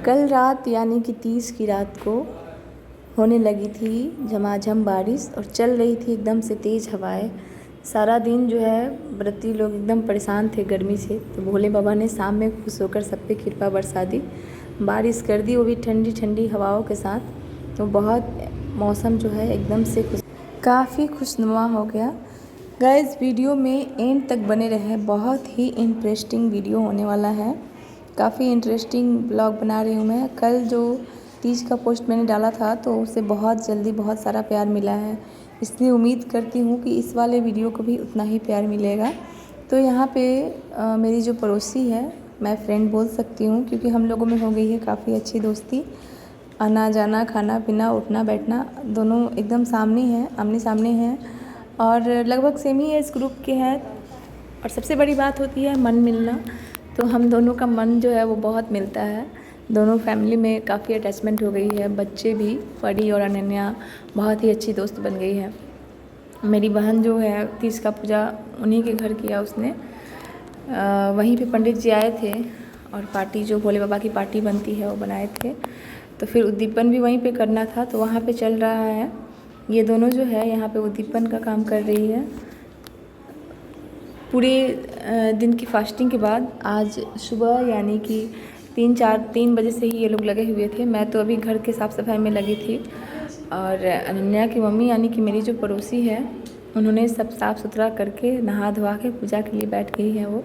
कल रात यानी कि 30 की रात को होने लगी थी झमाझम बारिश और चल रही थी एकदम से तेज़ हवाएं। सारा दिन जो है व्रती लोग एकदम परेशान थे गर्मी से, तो भोले बाबा ने शाम में खुश होकर सब पे कृपा बरसा दी, बारिश कर दी, वो भी ठंडी ठंडी हवाओं के साथ। तो बहुत मौसम जो है एकदम से काफ़ी खुशनुमा हो गया। गाइस, वीडियो में एंड तक बने रहें, बहुत ही इंटरेस्टिंग वीडियो होने वाला है। काफ़ी इंटरेस्टिंग ब्लॉग बना रही हूँ मैं। कल जो तीज का पोस्ट मैंने डाला था तो उसे बहुत जल्दी बहुत सारा प्यार मिला है, इसलिए उम्मीद करती हूँ कि इस वाले वीडियो को भी उतना ही प्यार मिलेगा। तो यहाँ पे मेरी जो पड़ोसी है, मैं फ्रेंड बोल सकती हूँ क्योंकि हम लोगों में हो गई है काफ़ी अच्छी दोस्ती। आना जाना, खाना पीना, उठना बैठना दोनों एकदम सामने हैं, आमने सामने हैं और लगभग सेम ही एज ग्रुप के हैं। और सबसे बड़ी बात होती है मन मिलना। तो हम दोनों का मन जो है वो बहुत मिलता है। दोनों फैमिली में काफ़ी अटैचमेंट हो गई है। बच्चे भी, परी और अनन्या बहुत ही अच्छी दोस्त बन गई है। मेरी बहन जो है तीज का पूजा उन्हीं के घर किया उसने। वहीं पे पंडित जी आए थे और पार्टी जो भोले बाबा की पार्टी बनती है वो बनाए थे। तो फिर उद्दीपन भी वहीं पे करना था, तो वहाँ पे चल रहा है। ये दोनों जो है यहाँ पे उद्दीपन का काम कर रही है। पूरे दिन की फास्टिंग के बाद आज सुबह यानी कि 3 बजे से ही ये लोग लगे हुए थे। मैं तो अभी घर के साफ़ सफाई में लगी थी और अनन्या की मम्मी यानी कि मेरी जो पड़ोसी है, उन्होंने सब साफ़ सुथरा करके नहा धोवा के पूजा के लिए बैठ गई हैं वो।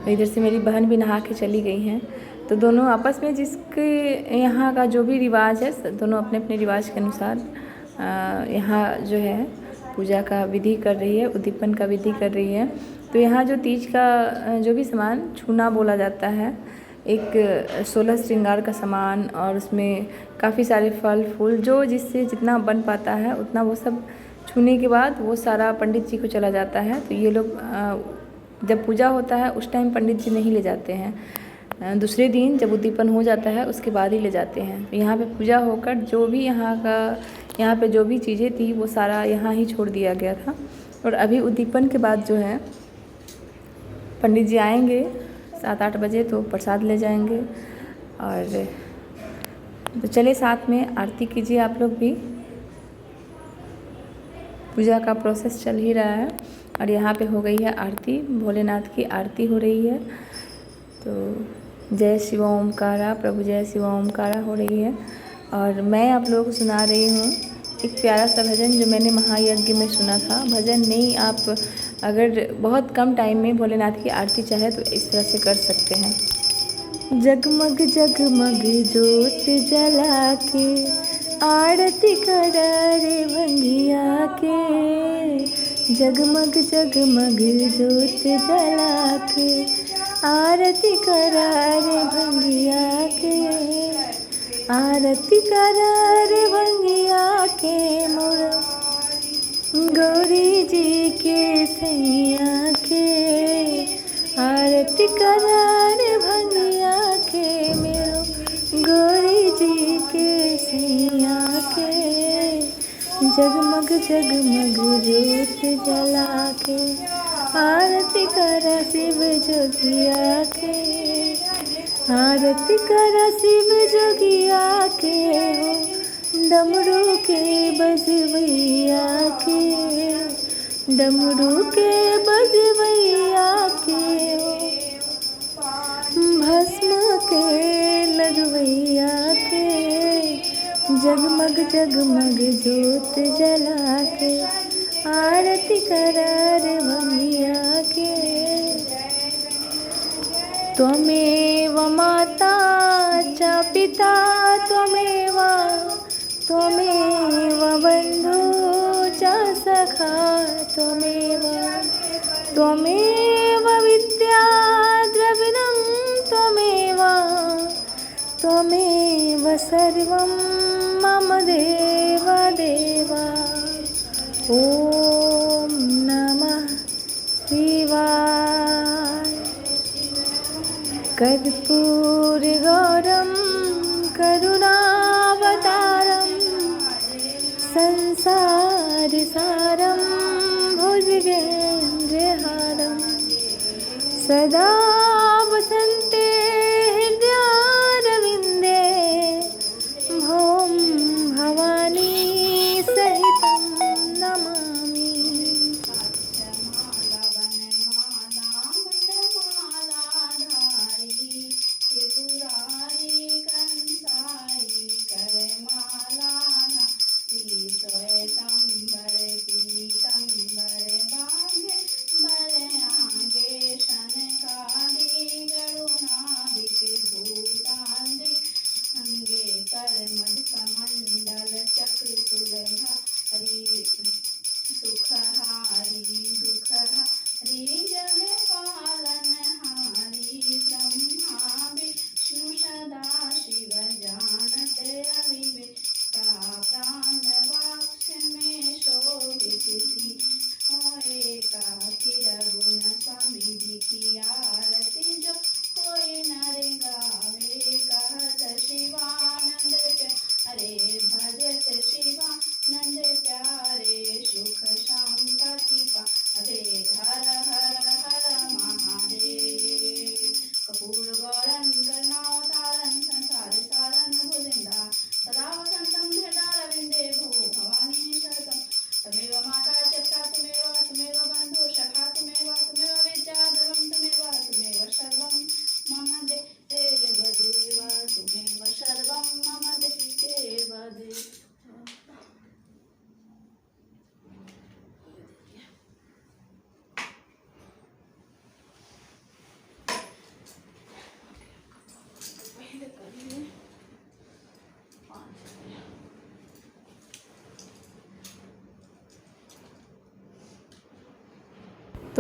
इधर से मेरी बहन भी नहा के चली गई हैं। तो दोनों आपस में जिसके यहाँ का जो भी रिवाज है, दोनों अपने अपने रिवाज के अनुसार यहाँ जो है पूजा का विधि कर रही है, उद्दीपन का विधि कर रही है। तो यहाँ जो तीज का जो भी सामान छूना बोला जाता है, एक 16 श्रृंगार का सामान और उसमें काफ़ी सारे फल फूल जो जिससे जितना बन पाता है उतना वो सब छूने के बाद वो सारा पंडित जी को चला जाता है। तो ये लोग जब पूजा होता है उस टाइम पंडित जी नहीं ले जाते हैं, दूसरे दिन जब उद्दीपन हो जाता है उसके बाद ही ले जाते हैं। तो यहाँ पे पूजा होकर जो भी यहाँ पे जो भी चीज़ें थी वो सारा यहाँ ही छोड़ दिया गया था। और अभी उद्दीपन के बाद जो है पंडित जी आएंगे 7-8 बजे, तो प्रसाद ले जाएंगे। और तो चले साथ में आरती कीजिए आप लोग भी। पूजा का प्रोसेस चल ही रहा है और यहाँ पे हो गई है आरती, भोलेनाथ की आरती हो रही है। तो जय शिव ओमकारा, प्रभु जय शिव ओमकारा हो रही है। और मैं आप लोगों को सुना रही हूँ एक प्यारा सा भजन जो मैंने महायज्ञ में सुना था। भजन नहीं, आप अगर बहुत कम टाइम में भोलेनाथ की आरती चाहे तो इस तरह से कर सकते हैं। जगमग जगमग जोत जला के आरती कर रे भंगिया के। जगमग जगमग जोत जला के आरती कर रे भंगिया के। आरती कर रे भंगिया के मोर गौरी जी के सैया के। आरती कर रे भंगिया के मेरो गौरी जी के सैया के। जगमग जगमग जोत जला के आरती कर शिव जोगिया के। आरती कर शिव जोगिया के हो डमरू के बजवैया के। डमरू के बजवैया के हो भस्म के लगवैया के। जगमग जगमग जोत जला के आरती कर रे भंगिया के। त्वमेव माता च पिता त्वमेव बन्धु च सखा त्वमेव विद्या द्रविणं त्वमेव सर्वं मम देव देव। ॐ नमः शिवाय। कर्पूरगौरं करुणावतारं संसारसारं भुजगेन्द्रहारं सदा वसन्ते हृदयारविन्दे।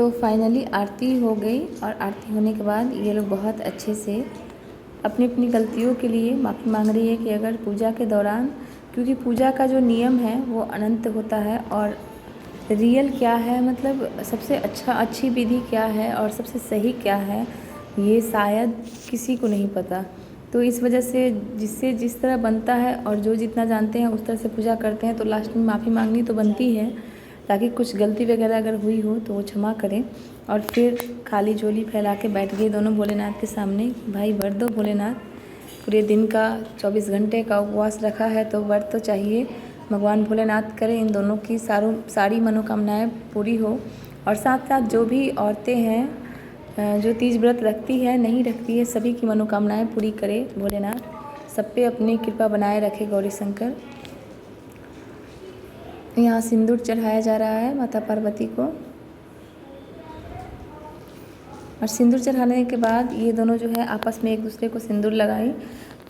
तो फाइनली आरती हो गई और आरती होने के बाद ये लोग बहुत अच्छे से अपनी अपनी गलतियों के लिए माफ़ी मांग रही है कि अगर पूजा के दौरान, क्योंकि पूजा का जो नियम है वो अनंत होता है और रियल क्या है, मतलब सबसे अच्छी विधि क्या है और सबसे सही क्या है, ये शायद किसी को नहीं पता। तो इस वजह से जिससे जिस तरह बनता है और जो जितना जानते हैं उस तरह से पूजा करते हैं, तो लास्ट में माफ़ी मांगनी तो बनती है, ताकि कुछ गलती वगैरह अगर हुई हो तो वो क्षमा करें। और फिर खाली झोली फैला के बैठ गए दोनों भोलेनाथ के सामने, भाई वर दो भोलेनाथ, पूरे दिन का 24 घंटे का उपवास रखा है तो वर तो चाहिए। भगवान भोलेनाथ करें इन दोनों की सारी मनोकामनाएं पूरी हो। और साथ साथ जो भी औरतें हैं जो तीज व्रत रखती है नहीं रखती है, सभी की मनोकामनाएं पूरी करे भोलेनाथ, सब पे अपनी कृपा बनाए रखे गौरी शंकर। यहाँ सिंदूर चढ़ाया जा रहा है माता पार्वती को, और सिंदूर चढ़ाने के बाद ये दोनों जो है आपस में एक दूसरे को सिंदूर लगाई।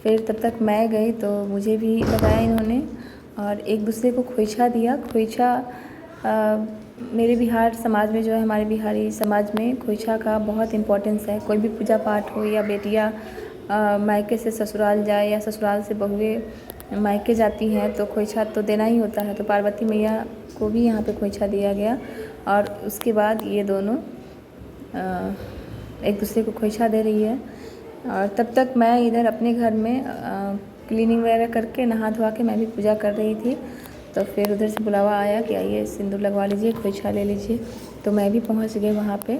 फिर तब तक मैं गई तो मुझे भी लगाया इन्होंने, और एक दूसरे को खोइछा दिया। खोइछा मेरे बिहार समाज में जो है, हमारे बिहारी समाज में खोइछा का बहुत इम्पोर्टेंस है। कोई भी पूजा पाठ हो या बेटियाँ मायके से ससुराल जाए या ससुराल से बहुएं मायके जाती हैं तो खोइछा तो देना ही होता है। तो पार्वती मैया को भी यहाँ पे खोइछा दिया गया, और उसके बाद ये दोनों एक दूसरे को खोइछा दे रही है। और तब तक मैं इधर अपने घर में क्लीनिंग वगैरह करके नहा धोवा के मैं भी पूजा कर रही थी। तो फिर उधर से बुलावा आया कि आइए सिंदूर लगवा लीजिए, खोइछा ले लीजिए। तो मैं भी पहुंच गई वहाँ पे।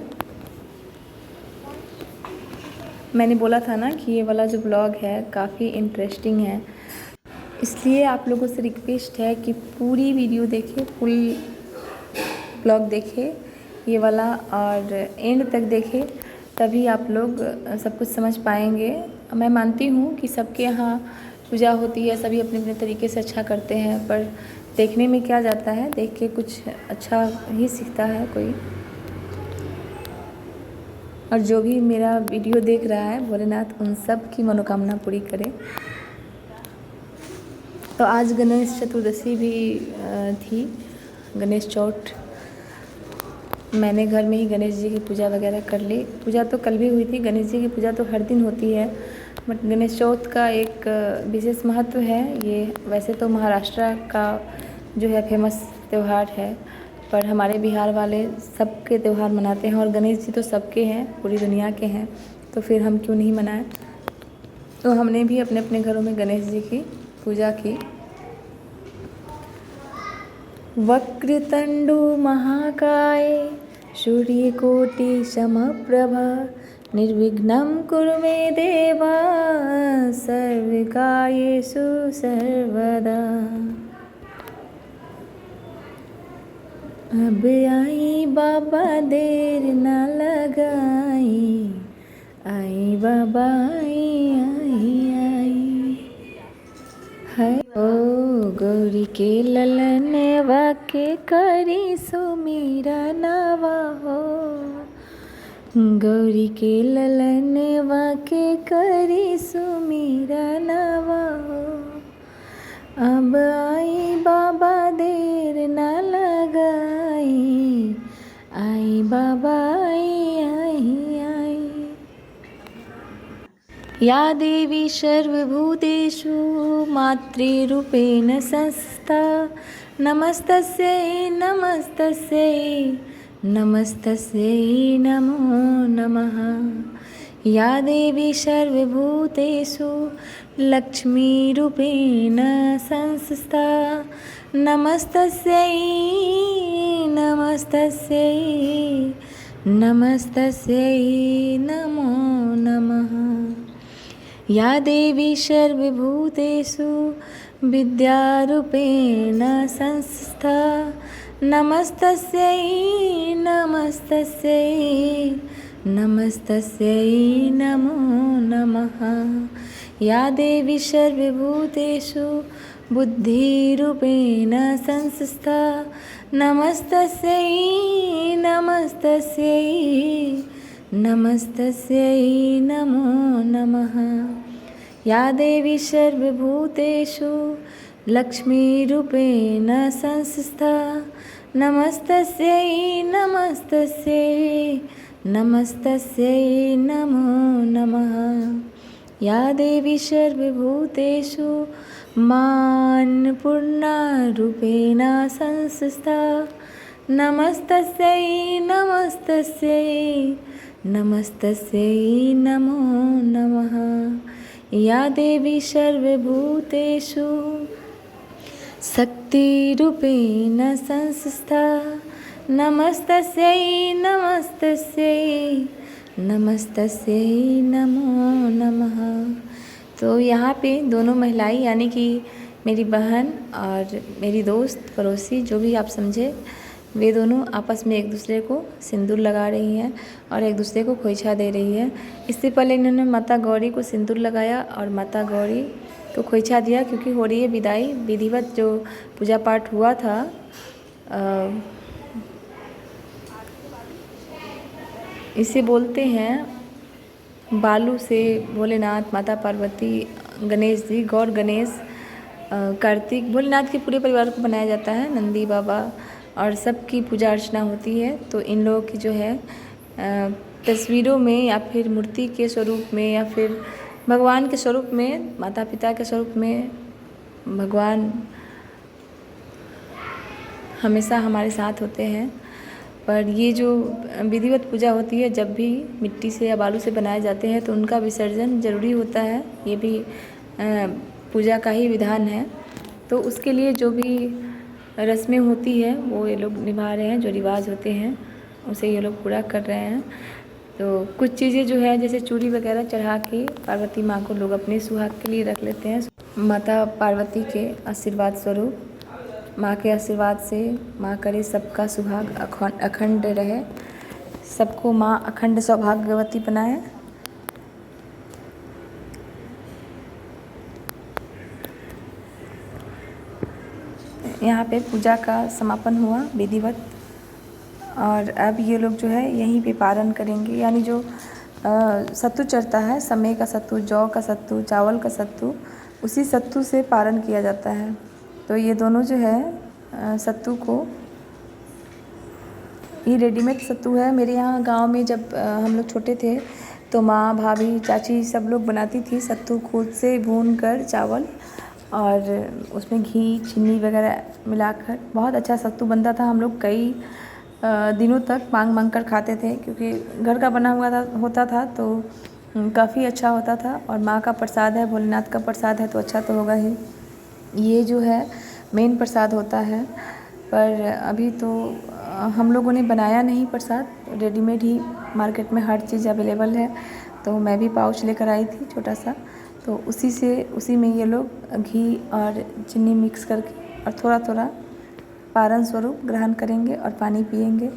मैंने बोला था ना कि ये वाला जो ब्लॉग है काफ़ी इंटरेस्टिंग है, इसलिए आप लोगों से रिक्वेस्ट है कि पूरी वीडियो देखें, फुल ब्लॉग देखें ये वाला, और एंड तक देखें, तभी आप लोग सब कुछ समझ पाएंगे। मैं मानती हूँ कि सबके यहाँ पूजा होती है, सभी अपने अपने तरीके से अच्छा करते हैं, पर देखने में क्या जाता है, देख के कुछ अच्छा ही सीखता है कोई। और जो भी मेरा वीडियो देख रहा है, भोलेनाथ उन सब की मनोकामना पूरी करे। तो आज गणेश चतुर्दशी भी थी, गणेश चौथ। मैंने घर में ही गणेश जी की पूजा वगैरह कर ली। पूजा तो कल भी हुई थी, गणेश जी की पूजा तो हर दिन होती है, बट गणेश चौथ का एक विशेष महत्व है। ये वैसे तो महाराष्ट्र का जो है फेमस त्यौहार है, पर हमारे बिहार वाले सबके त्यौहार मनाते हैं, और गणेश जी तो सबके हैं, पूरी दुनिया के हैं, तो फिर हम क्यों नहीं मनाएं। तो हमने भी अपने अपने घरों में गणेश जी की पूजा की। वक्रतुंड महाकाय सूर्यकोटि समप्रभा निर्विघ्नं कुरु मे देव सर्वकार्येषु सर्वदा। अब आई बाबा देर न लगाई, आई बाबा आई है। ओ गौरी के ललनवा के करी सुमीरा नवा हो, गौरी के ललनवा के करी सुमीरा नवा हो। अब आई बाबा देर न लगाई, आई बाबा आई। या देवी सर्वभूतेषु मातृरूपेण संस्थिता, नमस्तस्यै नमस्तस्यै नमस्तस्यै नमो नमः। या देवी सर्वभूतेषु लक्ष्मीरूपेण संस्थिता, नमस्तस्यै नमस्तस्यै नमस्तस्यै नमो नमः। या देवी सर्वभूतेषु विद्यारूपेण संस्थिता, नमस्तस्यै नमस्तस्यै नमस्तस्यै नमो नमः। या देवी सर्वभूतेषु बुद्धिरूपेण संस्थिता, नमस्तस्यै नमस्तस्यै नमस्तस्यै नमो नमः। या देवी सर्वभूतेषु लक्ष्मीरूपेण संस्थिता, नमस्तस्यै नमस्तस्यै नमस्तस्यै नमो नमः। या देवी सर्वभूतेषु मान्पूर्णरूपेण संस्थिता। नमस्तस्यै नमस्तस्यै नमस्तस्यै नमो नमः। या देवी सर्वभूतेषु शक्तिरूपेण संस्थिता। नमस्तस्यै नमस्तस्यै नमस्तस्यै नमो नमः। तो यहाँ पे दोनों महिलाएं यानी कि मेरी बहन और मेरी दोस्त पड़ोसी जो भी आप समझे, वे दोनों आपस में एक दूसरे को सिंदूर लगा रही हैं और एक दूसरे को खोइछा दे रही है। इससे पहले इन्होंने माता गौरी को सिंदूर लगाया और माता गौरी को खोइछा दिया, क्योंकि हो रही है विदाई। विधिवत जो पूजा पाठ हुआ था इसे बोलते हैं बालू से भोलेनाथ, माता पार्वती, गणेश जी, गौर गणेश, कार्तिक, भोलेनाथ के पूरे परिवार को बनाया जाता है। नंदी बाबा और सबकी पूजा अर्चना होती है। तो इन लोगों की जो है तस्वीरों में या फिर मूर्ति के स्वरूप में या फिर भगवान के स्वरूप में, माता पिता के स्वरूप में भगवान हमेशा हमारे साथ होते हैं। पर ये जो विधिवत पूजा होती है, जब भी मिट्टी से या बालू से बनाए जाते हैं तो उनका विसर्जन ज़रूरी होता है। ये भी पूजा का ही विधान है। तो उसके लिए जो भी रस्में होती है वो ये लोग निभा रहे हैं, जो रिवाज होते हैं उसे ये लोग पूरा कर रहे हैं। तो कुछ चीज़ें जो है जैसे चूड़ी वगैरह चढ़ा के पार्वती माँ को लोग अपने सुहाग के लिए रख लेते हैं। माता पार्वती के आशीर्वाद स्वरूप, माँ के आशीर्वाद से माँ करे सबका सुहाग अखंड रहे, सबको माँ अखंड सौभाग्यवती बनाए। यहाँ पे पूजा का समापन हुआ विधिवत, और अब ये लोग जो है यहीं पे पारण करेंगे। यानी जो सत्तू चढ़ता है, समय का सत्तू, जौ का सत्तू, चावल का सत्तू, उसी सत्तू से पारण किया जाता है। तो ये दोनों जो है सत्तू को, ये रेडीमेड सत्तू है। मेरे यहाँ गांव में जब हम लोग छोटे थे तो माँ, भाभी, चाची सब लोग बनाती थी सत्तू खुद से भून कर चावल, और उसमें घी, चीनी वगैरह मिलाकर बहुत अच्छा सत्तू बनता था। हम लोग कई दिनों तक मांग मांग कर खाते थे, क्योंकि घर का बना हुआ होता था तो काफ़ी अच्छा होता था। और माँ का प्रसाद है, भोलेनाथ का प्रसाद है तो अच्छा तो होगा ही। ये जो है मेन प्रसाद होता है। पर अभी तो हम लोगों ने बनाया नहीं प्रसाद, रेडीमेड ही मार्केट में हर चीज़ अवेलेबल है। तो मैं भी पाउच लेकर आई थी छोटा सा, तो उसी में ये लोग घी और चीनी मिक्स करके और थोड़ा थोड़ा पारण स्वरूप ग्रहण करेंगे और पानी पिएंगे।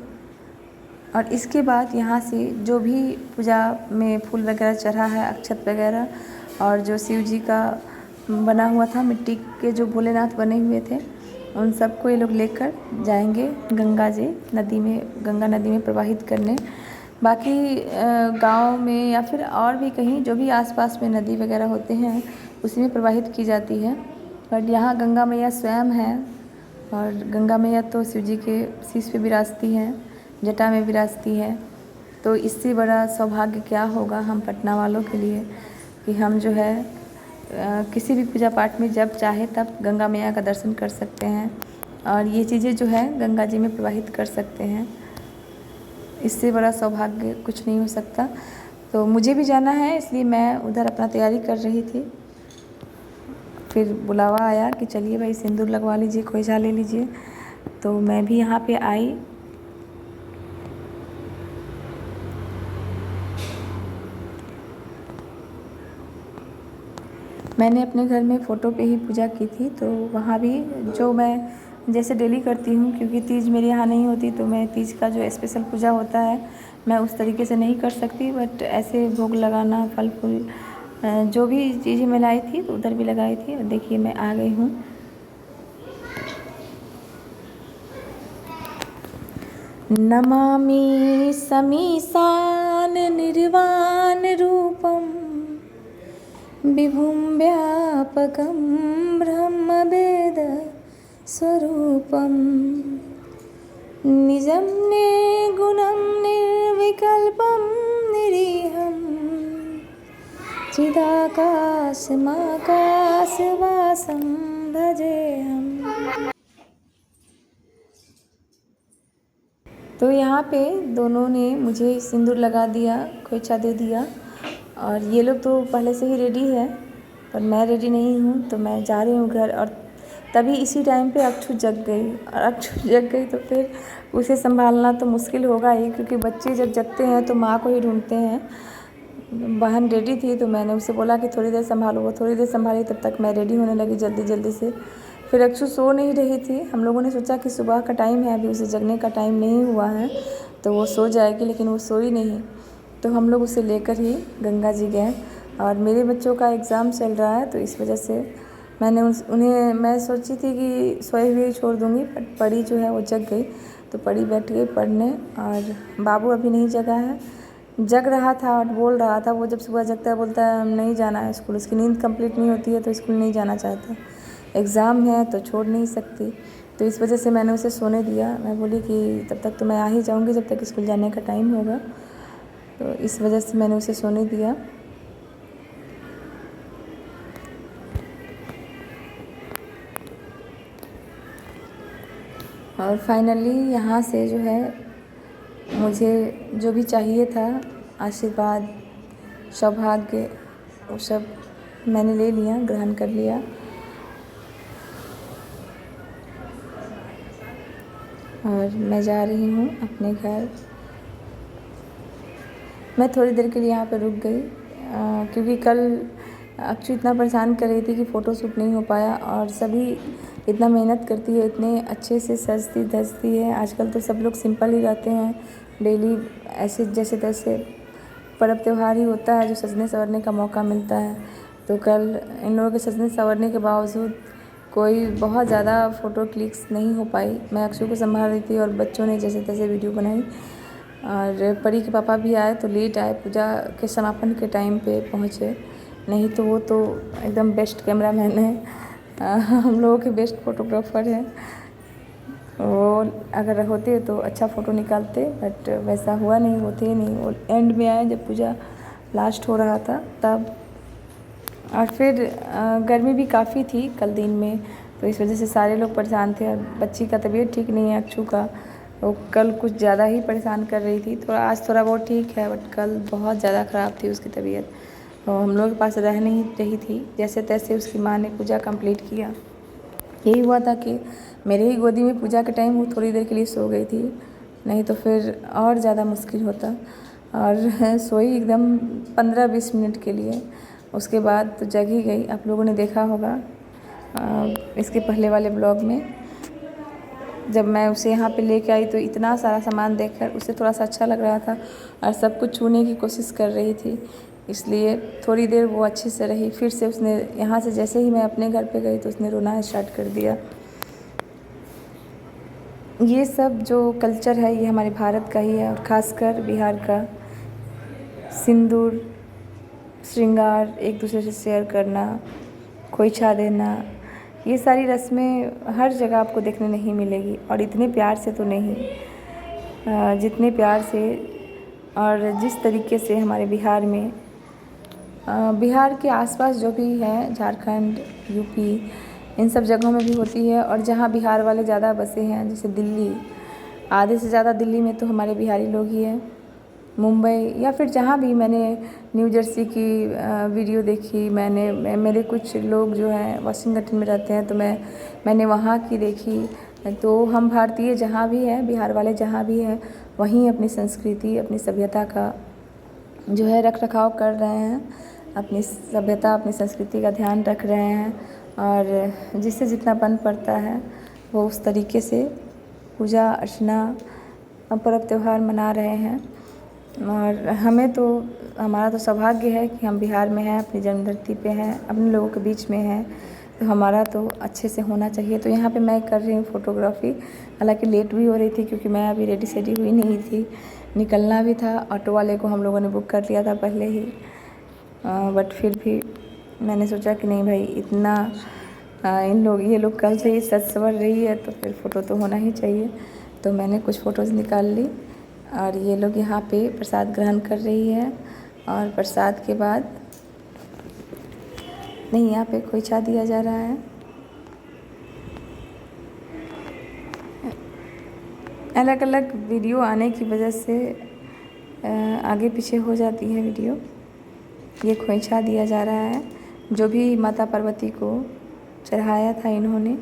और इसके बाद यहाँ से जो भी पूजा में फूल वगैरह चढ़ा है, अक्षत वगैरह, और जो शिव जी का बना हुआ था, मिट्टी के जो भोलेनाथ बने हुए थे, उन सबको ये लोग लेकर जाएंगे गंगा नदी में प्रवाहित करने। बाकी गांव में या फिर और भी कहीं जो भी आसपास में नदी वगैरह होते हैं उसी में प्रवाहित की जाती है। बट यहाँ गंगा मैया स्वयं है, और गंगा मैया तो शिव जी के शीश पे विराजती हैं, जटा में विराजती है। तो इससे बड़ा सौभाग्य क्या होगा हम पटना वालों के लिए कि हम जो है किसी भी पूजा पाठ में जब चाहे तब गंगा मैया का दर्शन कर सकते हैं, और ये चीज़ें जो है गंगा जी में प्रवाहित कर सकते हैं। इससे बड़ा सौभाग्य कुछ नहीं हो सकता। तो मुझे भी जाना है, इसलिए मैं उधर अपना तैयारी कर रही थी। फिर बुलावा आया कि चलिए भाई सिंदूर लगवा लीजिए, खोइछा ले लीजिए। तो मैं भी यहाँ पे आई। मैंने अपने घर में फ़ोटो पे ही पूजा की थी, तो वहाँ भी जो मैं जैसे डेली करती हूँ, क्योंकि तीज मेरे यहाँ नहीं होती, तो मैं तीज का जो स्पेशल पूजा होता है मैं उस तरीके से नहीं कर सकती। बट ऐसे भोग लगाना, फल फूल जो भी चीज़ें मैं लाई थी तो उधर भी लगाई थी। और देखिए मैं आ गई हूँ। नमामि समीशान निर्वाण रूपम विभुं व्यापकं ब्रह्मवेद स्वरूपं निजं निर्गुणं निर्विकल्पं निरीहं चिदाकाशमाकाशवासं भजेऽहम्। तो यहाँ पे दोनों ने मुझे सिंदूर लगा दिया, खोइचा दे दिया, और ये लोग तो पहले से ही रेडी है, पर मैं रेडी नहीं हूँ, तो मैं जा रही हूँ घर। और तभी इसी टाइम पे अक्षु जग गई, और अक्षु जग गई तो फिर उसे संभालना तो मुश्किल होगा ही, क्योंकि बच्चे जब जगते हैं तो माँ को ही ढूंढते हैं। बहन रेडी थी तो मैंने उसे बोला कि थोड़ी देर संभालो, वो थोड़ी देर संभाली, तब तक मैं रेडी होने लगी जल्दी जल्दी से। फिर अक्षु सो नहीं रही थी, हम लोगों ने सोचा कि सुबह का टाइम है, अभी उसे जगने का टाइम नहीं हुआ है तो वो सो जाएगी, लेकिन वो सोई नहीं। तो हम लोग उसे लेकर ही गंगा जी गए, और मेरे बच्चों का एग्ज़ाम चल रहा है तो इस वजह से मैंने उन्हें मैं सोची थी कि सोए हुए ही छोड़ दूँगी, बट परी जो है वो जग गई, तो परी बैठ गई पढ़ने। और बाबू अभी नहीं जगा है, जग रहा था और बोल रहा था। वो जब सुबह जगता है बोलता है नहीं जाना है स्कूल, उसकी नींद कंप्लीट नहीं होती है तो स्कूल नहीं जाना चाहता, एग्ज़ाम है तो छोड़ नहीं सकती। तो इस वजह से मैंने उसे सोने दिया। मैं बोली कि तब तक तो मैं आ ही जाऊँगी जब तक स्कूल जाने का टाइम होगा, तो इस वजह से मैंने उसे सोने दिया। और फाइनली यहाँ से जो है मुझे जो भी चाहिए था, आशीर्वाद, सौभाग्य, वो सब मैंने ले लिया, ग्रहण कर लिया। और मैं जा रही हूँ अपने घर। मैं थोड़ी देर के लिए यहाँ पर रुक गई, क्योंकि कल अक्षु इतना परेशान कर रही थी कि फ़ोटो शूट नहीं हो पाया, और सभी इतना मेहनत करती है, इतने अच्छे से सजती धजती है। आजकल तो सब लोग सिंपल ही रहते हैं, डेली ऐसे जैसे तैसे पर्व त्यौहार ही होता है जो सजने संवरने का मौका मिलता है। तो कल इन लोगों के सजने संवरने के बावजूद कोई बहुत ज़्यादा फ़ोटो क्लिक्स नहीं हो पाई। मैं अक्षु को संभाल रही थी और बच्चों ने जैसे तैसे वीडियो बनाई। और परी के पापा भी आए तो लेट आए, पूजा के समापन के टाइम पे पहुँचे, नहीं तो वो तो एकदम बेस्ट कैमरामैन है, हम लोगों के बेस्ट फ़ोटोग्राफ़र हैं। वो अगर होते तो अच्छा फ़ोटो निकालते, बट वैसा हुआ नहीं, वो थे नहीं। वो एंड में आए जब पूजा लास्ट हो रहा था तब। और फिर गर्मी भी काफ़ी थी कल दिन में, तो इस वजह से सारे लोग परेशान थे। और बच्ची का तबीयत ठीक नहीं है, अक्षु का, वो कल कुछ ज़्यादा ही परेशान कर रही थी। थोड़ा आज थोड़ा बहुत ठीक है, बट कल बहुत ज़्यादा ख़राब थी उसकी तबीयत, तो हम लोग के पास रह नहीं रही थी। जैसे तैसे उसकी माँ ने पूजा कंप्लीट किया। यही हुआ था कि मेरे ही गोदी में पूजा के टाइम वो थोड़ी देर के लिए सो गई थी, नहीं तो फिर और ज़्यादा मुश्किल होता। और सोई एकदम 15-20 मिनट के लिए, उसके बाद तो जग ही गई। आप लोगों ने देखा होगा इसके पहले वाले ब्लॉग में, जब मैं उसे यहाँ पे लेके आई तो इतना सारा सामान देखकर उसे थोड़ा सा अच्छा लग रहा था, और सब कुछ छूने की कोशिश कर रही थी, इसलिए थोड़ी देर वो अच्छे से रही। फिर से उसने यहाँ से जैसे ही मैं अपने घर पे गई तो उसने रोना स्टार्ट कर दिया। ये सब जो कल्चर है ये हमारे भारत का ही है, और ख़ासकर बिहार का। सिंदूर, श्रृंगार, एक दूसरे से शेयर करना, खोइचा देना, ये सारी रस्में हर जगह आपको देखने नहीं मिलेगी, और इतने प्यार से तो नहीं, जितने प्यार से और जिस तरीके से हमारे बिहार में, बिहार के आसपास जो भी है, झारखंड, यूपी, इन सब जगहों में भी होती है। और जहाँ बिहार वाले ज़्यादा बसे हैं, जैसे दिल्ली, आधे से ज़्यादा दिल्ली में तो हमारे बिहारी लोग ही हैं। मुंबई या फिर जहाँ भी मैंने न्यू जर्सी की वीडियो देखी, मेरे कुछ लोग जो हैं वाशिंगटन में रहते हैं, तो मैंने वहाँ की देखी। तो हम भारतीय जहाँ भी हैं, बिहार वाले जहाँ भी हैं, वहीं अपनी संस्कृति, अपनी सभ्यता का जो है रख रखाव कर रहे हैं, अपनी सभ्यता, अपनी संस्कृति का ध्यान रख रहे हैं, और जिससे जितना बन पड़ता है वो उस तरीके से पूजा अर्चना पर्व त्यौहार मना रहे हैं। और हमारा तो सौभाग्य है कि हम बिहार में हैं, अपनी जन्मधरती पे हैं, अपने लोगों के बीच में हैं, तो हमारा तो अच्छे से होना चाहिए। तो यहाँ पे मैं कर रही हूँ फ़ोटोग्राफ़ी, हालांकि लेट भी हो रही थी क्योंकि मैं अभी रेडी सेडी हुई नहीं थी, निकलना भी था। ऑटो वाले को हम लोगों ने बुक कर लिया था पहले ही, बट फिर भी मैंने सोचा कि नहीं भाई, इतना ये लोग कल से ही सज सवर रही है तो फिर फ़ोटो तो होना ही चाहिए। तो मैंने कुछ फ़ोटोज़ निकाल ली। और ये लोग यहाँ पे प्रसाद ग्रहण कर रही है। और प्रसाद के बाद नहीं, यहाँ पे खोइछा दिया जा रहा है। अलग अलग वीडियो आने की वजह से आगे पीछे हो जाती है वीडियो। ये खोइछा दिया जा रहा है, जो भी माता पार्वती को चढ़ाया था इन्होंने,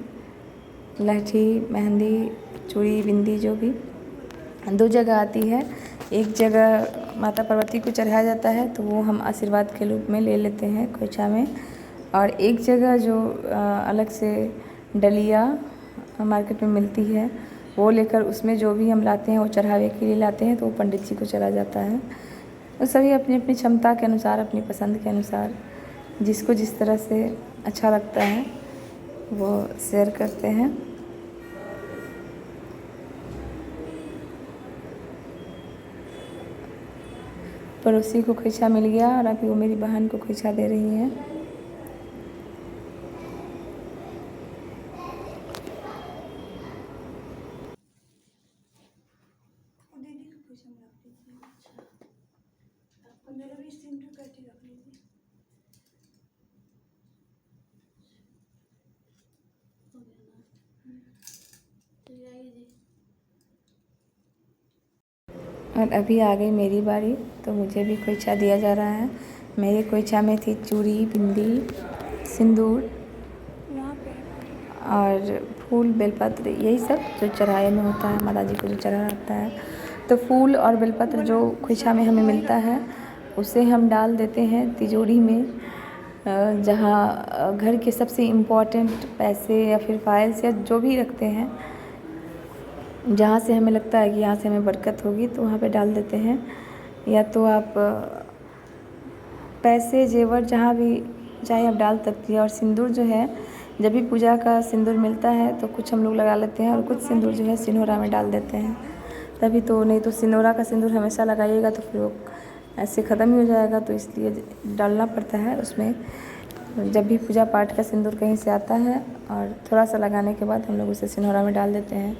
लहठी, मेहंदी, चूड़ी, बिंदी, जो भी 2 जगह आती है। एक जगह माता पार्वती को चढ़ाया जाता है तो वो हम आशीर्वाद के रूप में ले लेते हैं खोइछा में। और एक जगह जो अलग से डलिया मार्केट में मिलती है, वो लेकर उसमें जो भी हम लाते हैं वो चढ़ावे के लिए लाते हैं, तो वो पंडित जी को चला जाता है। और सभी अपनी अपनी क्षमता के अनुसार, अपनी पसंद के अनुसार, जिसको जिस तरह से अच्छा लगता है वो शेयर करते हैं। पड़ोसी को खोइछा मिल गया और अभी वो मेरी बहन को खोइछा दे रही है। और अभी आ गई मेरी बारी, तो मुझे भी खोइछा दिया जा रहा है। मेरे खोइछा में थी चूड़ी, बिंदी, सिंदूर और फूल, बेलपत्र, यही सब जो चढ़ाए में होता है, माता जी को जो चढ़ा रहता है। तो फूल और बेलपत्र जो खोइछा में हमें मिलता है, उसे हम डाल देते हैं तिजोरी में, जहाँ घर के सबसे इम्पोर्टेंट पैसे या फिर फाइल्स या जो भी रखते हैं, जहाँ से हमें लगता है कि यहाँ से हमें बरकत होगी, तो वहाँ पे डाल देते हैं। या तो आप पैसे, जेवर, जहाँ भी चाहे आप डाल सकती है। और सिंदूर जो है, जब भी पूजा का सिंदूर मिलता है तो कुछ हम लोग लगा लेते हैं और कुछ सिंदूर जो है सिनोरा में डाल देते हैं, तभी तो। नहीं तो सिनोरा का सिंदूर हमेशा लगाइएगा तो फिर वो ऐसे ख़त्म ही हो जाएगा, तो इसलिए डालना पड़ता है उसमें। जब भी पूजा पाठ का सिंदूर कहीं से आता है और थोड़ा सा लगाने के बाद हम लोग उसे सिनोरा में डाल देते हैं।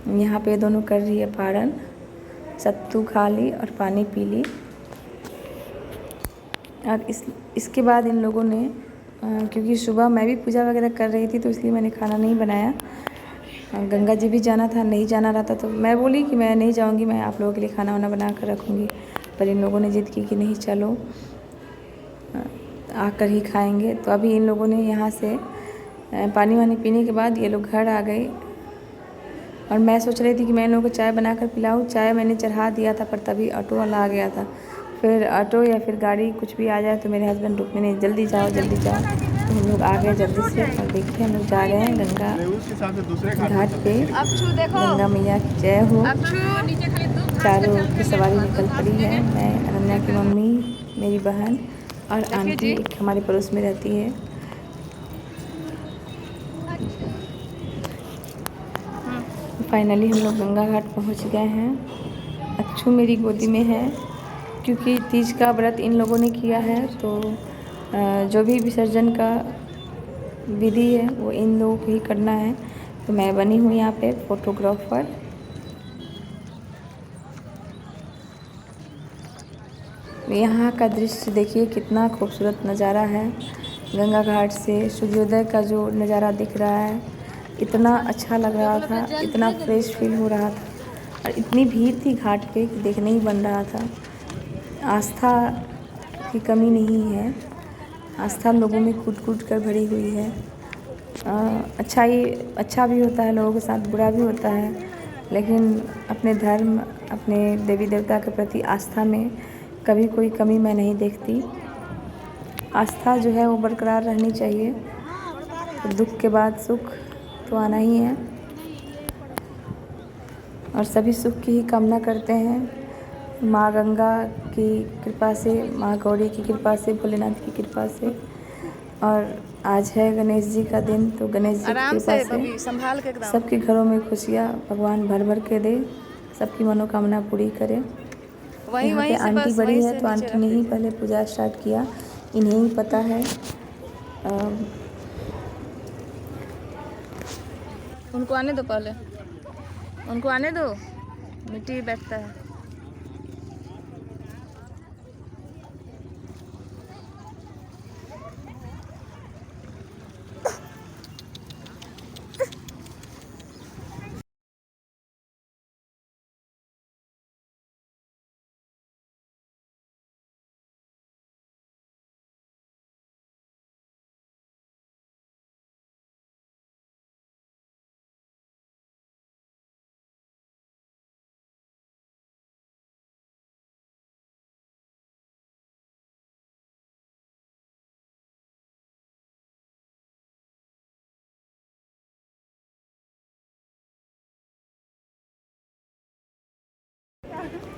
यहाँ पे दोनों कर रही है पारण, सत्तू खा ली और पानी पी ली। और इसके बाद इन लोगों ने, क्योंकि सुबह मैं भी पूजा वगैरह कर रही थी तो इसलिए मैंने खाना नहीं बनाया। गंगा जी भी जाना था, नहीं जाना रहता तो मैं बोली कि मैं नहीं जाऊंगी, मैं आप लोगों के लिए खाना वाना बना कर रखूँगी। पर इन लोगों ने ज़िद की कि नहीं, चलो आकर ही खाएंगे। तो अभी इन लोगों ने यहाँ से पानी वानी पीने के बाद ये लोग घर आ गए। और मैं सोच रही थी कि मैं इन लोगों को चाय बनाकर पिलाऊँ। चाय मैंने चढ़ा दिया था, पर तभी ऑटो वाला आ गया था। फिर ऑटो या फिर गाड़ी कुछ भी आ जाए तो मेरे हस्बैंड रुकने नहीं, जल्दी जाओ जल्दी जाओ। तो हम लोग आ गए जल्दी से। और देखिए हम लोग जा रहे हैं गंगा घाट पे। गंगा मैया की जय हो। चारों की सवारी निकल पड़ी है। मैं, अनन्या की मम्मी, मेरी बहन और आंटी एक हमारे पड़ोस में रहती है। फाइनली हम लोग गंगा घाट पहुँच गए हैं। अच्छू मेरी गोदी में है, क्योंकि तीज का व्रत इन लोगों ने किया है, तो जो भी विसर्जन का विधि है वो इन लोगों को ही करना है। तो मैं बनी हूँ यहाँ पे फोटोग्राफर। यहाँ का दृश्य देखिए कितना खूबसूरत नज़ारा है। गंगा घाट से सूर्योदय का जो नज़ारा दिख रहा है, इतना अच्छा लग रहा था, इतना फ्रेश फील हो रहा था। और इतनी भीड़ थी घाट पे कि देखने ही बन रहा था। आस्था की कमी नहीं है, आस्था लोगों में कूट कर भरी हुई है। अच्छा भी होता है लोगों के साथ, बुरा भी होता है, लेकिन अपने धर्म, अपने देवी देवता के प्रति आस्था में कभी कोई कमी मैं नहीं देखती। आस्था जो है वो बरकरार रहनी चाहिए। तो दुख के बाद सुख तो आना ही है, और सभी सुख की ही कामना करते हैं। माँ गंगा की कृपा से, माँ गौरी की कृपा से, भोलेनाथ की कृपा से। और आज है गणेश जी का दिन, तो गणेश जी की कृपा से सबके घरों में खुशियाँ भगवान भर भर के दे, सबकी मनोकामना पूरी करे। यहाँ पे आंटी बड़ी है तो आंटी ने ही पहले पूजा स्टार्ट किया, इन्हें ही पता है। उनको आने दो पहले, उनको आने दो, मिट्टी बैठता है।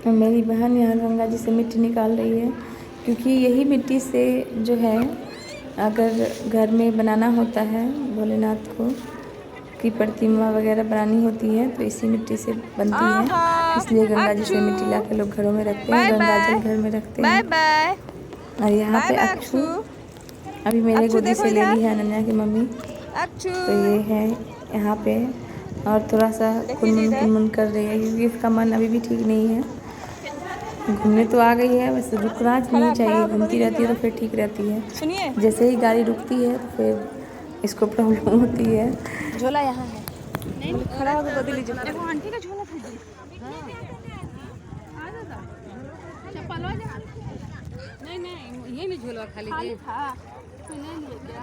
मेरी बहन यहाँ गंगा जी से मिट्टी निकाल रही है, क्योंकि यही मिट्टी से जो है अगर घर में बनाना होता है भोलेनाथ को की प्रतिमा वगैरह बनानी होती है तो इसी मिट्टी से बनती है। इसलिए गंगा जी से मिट्टी ला के लोग घरों में रखते हैं, गंगा जल घर में रखते हैं। और यहाँ पे अक्षु अभी मेरे गोदी से ले ली है अनन्या की मम्मी, तो ये है यहाँ पे। और थोड़ा सा कुनमुन कर रही है क्योंकि इसका मन अभी भी ठीक नहीं है। घूमने तो आ गई है, वैसे रुकना नहीं चाहिए, घूमती रहती है तो फिर ठीक रहती है। सुनिए, जैसे ही गाड़ी रुकती है तो फिर इसको प्रॉब्लम होती है। झोला यहाँ है, नहीं खड़ा होकर बदल लीजिए। देखो आंटी का झोला था जी। नहीं नहीं, ये नहीं झोला खाली था, तो नहीं लिए क्या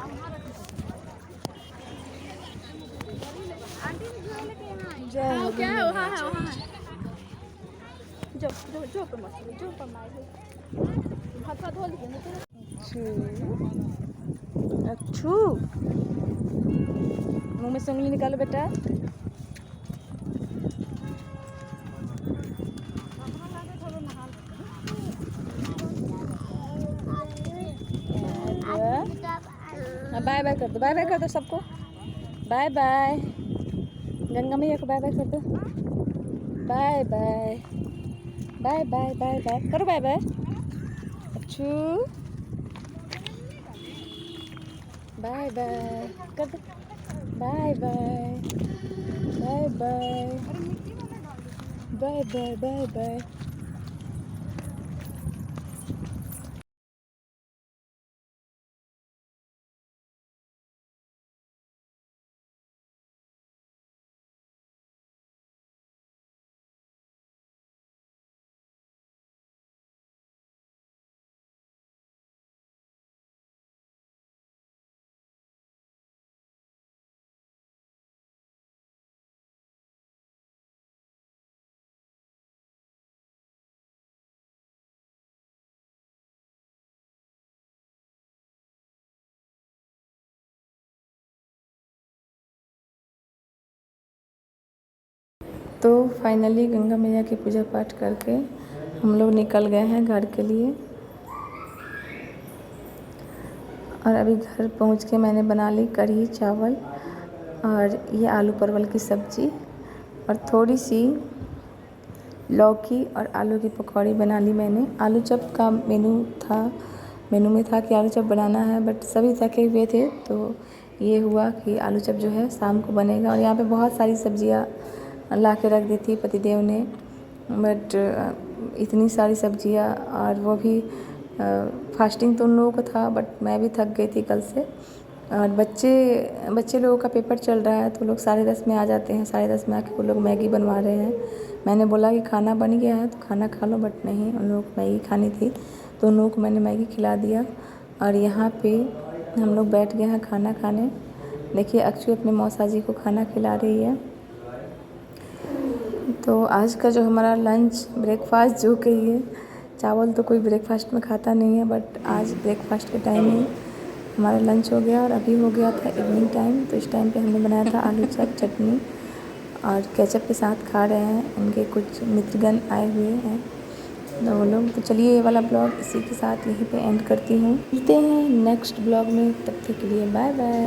आंटी ने झोला लेके यहाँ आई। क्या है वहाँ है, वहाँ है। जो जो जो पर मत जो पर मार हाथ धो लीजिए। अच्छू मुँह में से उंगली निकालो बेटा। बाय बाय कर दो, बाय बाय कर दो सबको, बाय बाय। गंगा मैया को बाय बाय कर दो, bye bye bye bye bye bye करो, बाय बाय। अच्छू बाय बाय कर दो, bye bye bye bye bye bye bye bye. तो फाइनली गंगा मैया की पूजा पाठ करके हम लोग निकल गए हैं घर के लिए। और अभी घर पहुंच के मैंने बना ली कढ़ी चावल और ये आलू परवल की सब्ज़ी और थोड़ी सी लौकी और आलू की पकौड़ी बना ली मैंने। आलू चप का मेनू में था कि आलू चप बनाना है, बट सभी थके हुए थे तो ये हुआ कि आलू चप जो है शाम को बनेगा। और यहाँ पे बहुत सारी सब्जियाँ ला के रख दी थी पतिदेव ने, बट इतनी सारी सब्जियाँ और वो भी फास्टिंग तो उन लोगों का था, बट मैं भी थक गई थी कल से। और बच्चे लोगों का पेपर चल रहा है तो लोग 10:30 में आ जाते हैं, 10:30 में आके वो लोग मैगी बनवा रहे हैं। मैंने बोला कि खाना बन गया है तो खाना खा लो, बट नहीं, उन लोगों को मैगी खानी थी तो उन लोगों को मैंने मैगी खिला दिया। और यहाँ पे हम लोग बैठ गए हैं खाना खाने। देखिए अक्षु अपने मौसा जी को खाना खिला रही है। तो आज का जो हमारा लंच ब्रेकफास्ट जो कहिए, चावल तो कोई ब्रेकफास्ट में खाता नहीं है, बट आज ब्रेकफास्ट के टाइम ही हमारा लंच हो गया। और अभी हो गया था इवनिंग टाइम, तो इस टाइम पे हमने बनाया था आलू चप चटनी और केचप के साथ खा रहे हैं। उनके कुछ मित्रगण आए हुए हैं तो वो लोग। तो चलिए ये वाला ब्लॉग इसी के साथ यहीं पे एंड करती हूँ। मिलते हैं नेक्स्ट ब्लॉग में, तब तक के लिए बाय बाय।